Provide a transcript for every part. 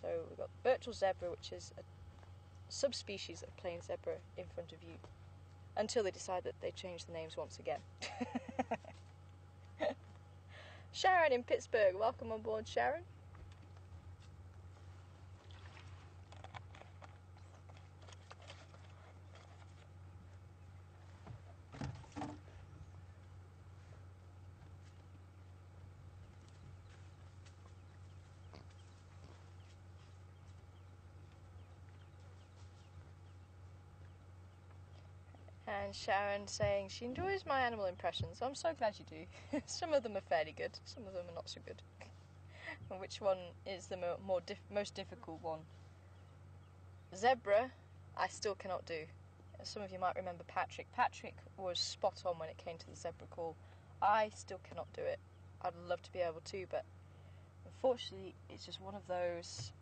So we've got virtual zebra, which is a subspecies of plain zebra in front of you, until they decide that they change the names once again. Sharon in Pittsburgh, welcome on board, Sharon. And Sharon saying she enjoys my animal impressions. I'm so glad you do. Some of them are fairly good, some of them are not so good. And which one is the most difficult one? Zebra, I still cannot do. Some of you might remember Patrick. Patrick was spot on when it came to the zebra call. I still cannot do it. I'd love to be able to, but unfortunately it's just one of those,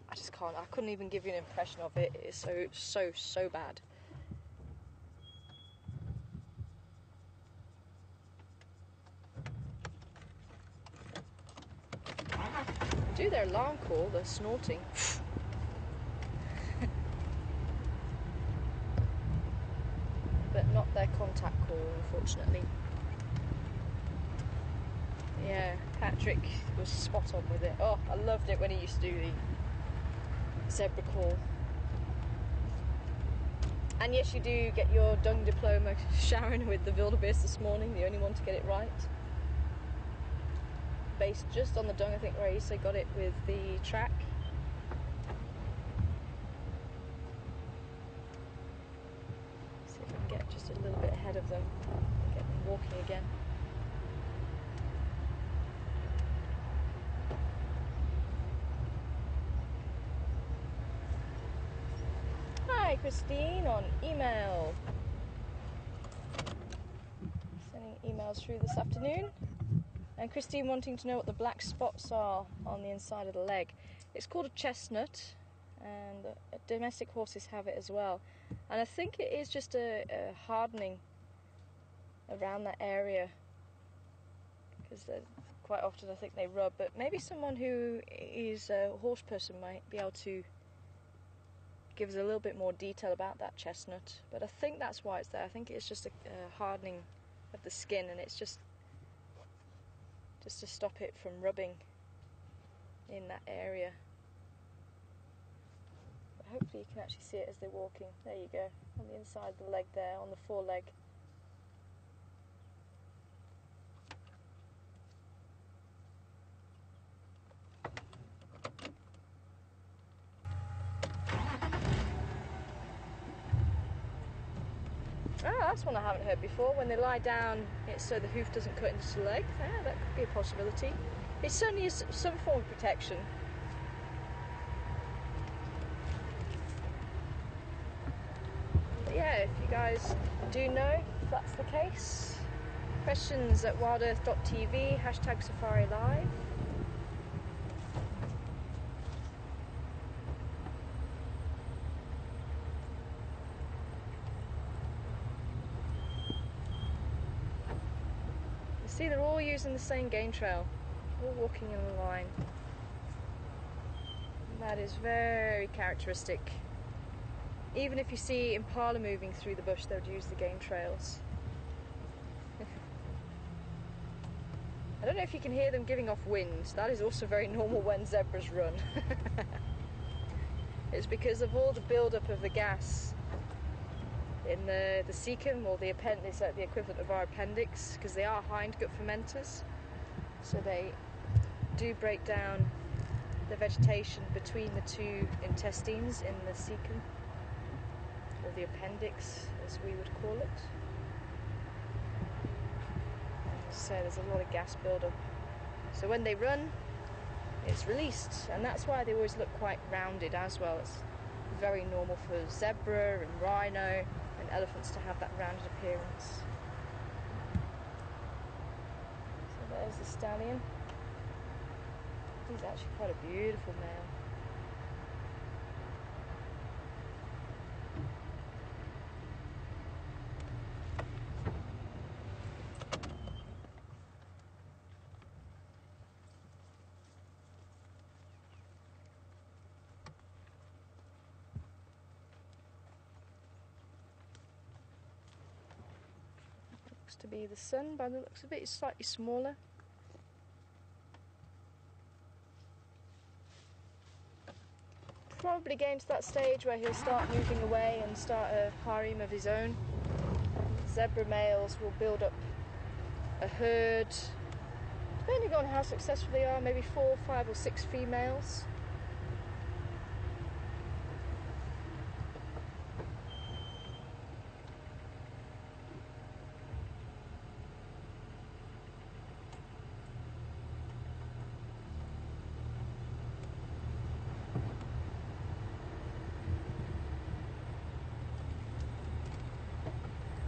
I just can't. I couldn't even give you an impression of it. It is so bad. Do their alarm call, they're snorting. But not their contact call, unfortunately. Yeah, Patrick was spot on with it. Oh, I loved it when he used to do the zebra call. And yes, you do get your dung diploma, Sharon, with the wildebeest this morning, the only one to get it right. Based just on the dung, I think Raisa got it with the track. See if we can get just a little bit ahead of them, get them walking again. Hi Christine on email. Sending emails through this afternoon. And Christine wanting to know what the black spots are on the inside of the leg. It's called a chestnut, and domestic horses have it as well. And I think it is just a hardening around that area, because quite often I think they rub. But maybe someone who is a horse person might be able to give us a little bit more detail about that chestnut. But I think that's why it's there. I think it's just a hardening of the skin, and it's just to stop it from rubbing in that area. But hopefully you can actually see it as they're walking. There you go, on the inside of the leg there, on the foreleg. Oh, that's one I haven't heard before. When they lie down, it's so the hoof doesn't cut into the leg. Yeah, that could be a possibility. It certainly is some form of protection. But yeah, if you guys do know if that's the case, questions at wildearth.tv, hashtag Safari Live. See, they're all using the same game trail, all walking in a line. And that is very characteristic. Even if you see impala moving through the bush, they would use the game trails. I don't know if you can hear them giving off wind. That is also very normal when zebras run. It's because of all the build-up of the gas in the cecum, or the appendix, the equivalent of our appendix, because they are hindgut fermenters, so they do break down the vegetation between the two intestines in the cecum, or the appendix as we would call it. So there's a lot of gas build-up, so when they run it's released, and that's why they always look quite rounded as well. It's very normal for zebra and rhino and elephants to have that rounded appearance. So there's the stallion. He's actually quite a beautiful male. Looks to be the son by the looks of it. It's slightly smaller. Probably getting to that stage where he'll start moving away and start a harem of his own. Zebra males will build up a herd, depending on how successful they are, maybe 4, 5 or 6 females.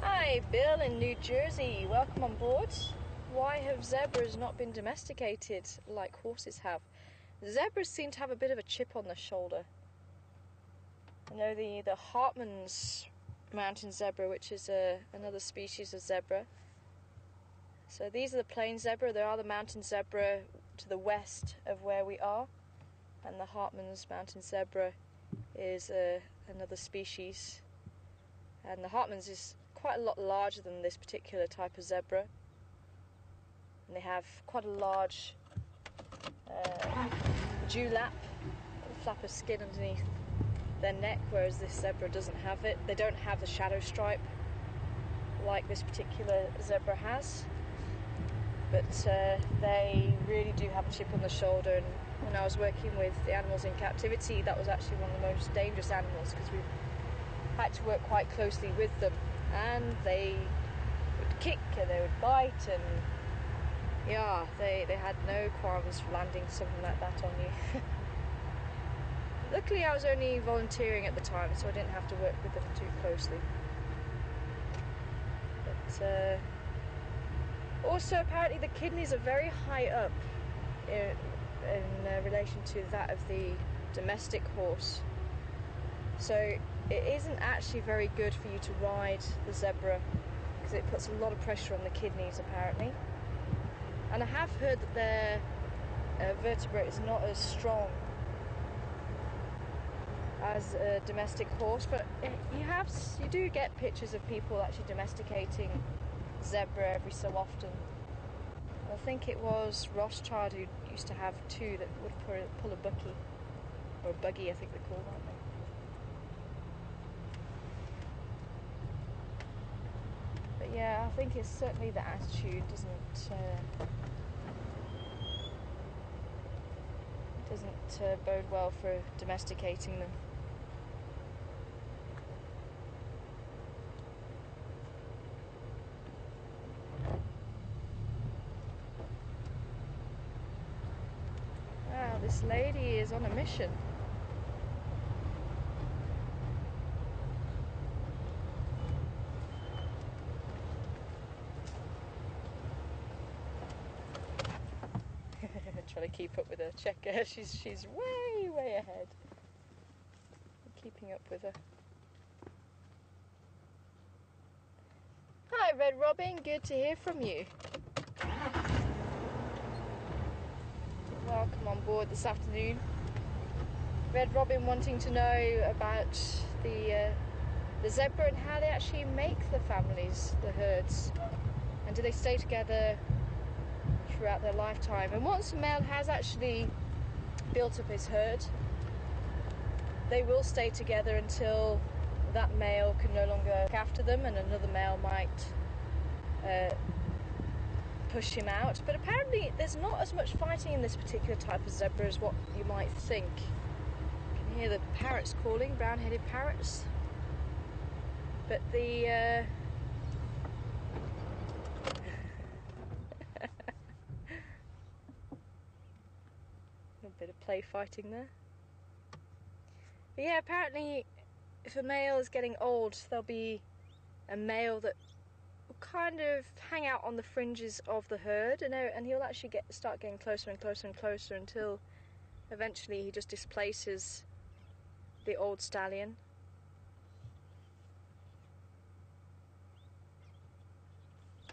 Hi, Bill in New Jersey. Welcome on board. Why have zebras not been domesticated like horses have? Zebras seem to have a bit of a chip on the shoulder. I know the Hartmann's mountain zebra, which is another species of zebra. So these are the plain zebra. There are the mountain zebra to the west of where we are, and the Hartmann's mountain zebra is another species. And the Hartmann's is quite a lot larger than this particular type of zebra, and they have quite a large dewlap, a flap of skin underneath their neck, whereas this zebra doesn't have it. They don't have the shadow stripe like this particular zebra has, but they really do have a chip on the shoulder. And when I was working with the animals in captivity, that was actually one of the most dangerous animals, because we had to work quite closely with them, and they would kick and they would bite, and yeah, they had no qualms for landing something like that on you. Luckily I was only volunteering at the time, so I didn't have to work with them too closely. But also apparently the kidneys are very high up in relation to that of the domestic horse, so it isn't actually very good for you to ride the zebra, because it puts a lot of pressure on the kidneys apparently. And I have heard that their vertebrae is not as strong as a domestic horse, but you do get pictures of people actually domesticating zebra every so often. I think it was Rothschild who used to have 2 that would pull a bucky, or a buggy I think they're called, aren't they? But yeah, I think it's certainly the attitude doesn't bode well for domesticating them. Wow, this lady is on a mission. Trying to keep up with her. Check her. She's way ahead. I'm keeping up with her. Hi, Red Robin. Good to hear from you. Welcome on board this afternoon. Red Robin wanting to know about the zebra and how they actually make the families, the herds, and do they stay together throughout their lifetime. And once a male has actually built up his herd, they will stay together until that male can no longer look after them, and another male might push him out. But apparently there's not as much fighting in this particular type of zebra as what you might think. You can hear the parrots calling, brown-headed parrots. But the a bit of play fighting there. But yeah, apparently if a male is getting old, there'll be a male that will kind of hang out on the fringes of the herd, and he'll actually start getting closer and closer and closer until eventually he just displaces the old stallion.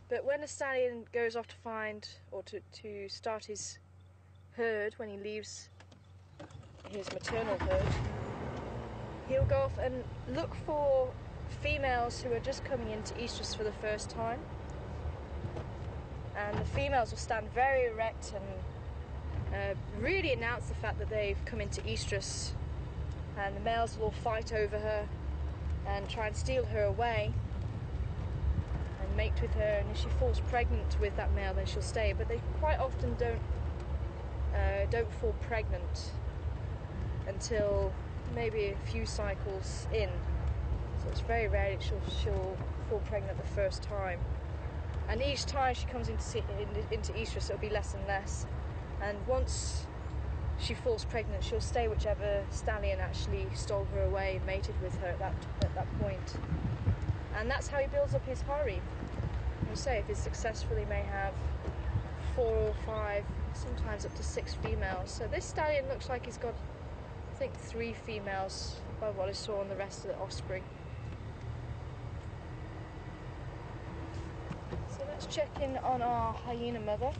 But when a stallion goes off to find, or to start his herd, when he leaves his maternal herd, he'll go off and look for females who are just coming into estrus for the first time, and the females will stand very erect and really announce the fact that they've come into estrus, and the males will all fight over her and try and steal her away and mate with her, and if she falls pregnant with that male then she'll stay, but they quite often don't fall pregnant until maybe a few cycles in. So it's very rare that she'll fall pregnant the first time. And each time she comes into estrus, it'll be less and less. And once she falls pregnant, she'll stay whichever stallion actually stole her away and mated with her at that point. And that's how he builds up his harem. As I say, if he's successful, he may have 4 or 5, sometimes up to 6 females. So this stallion looks like he's got, I think, 3 females by what I saw on the rest of the offspring. So let's check in on our hyena mother.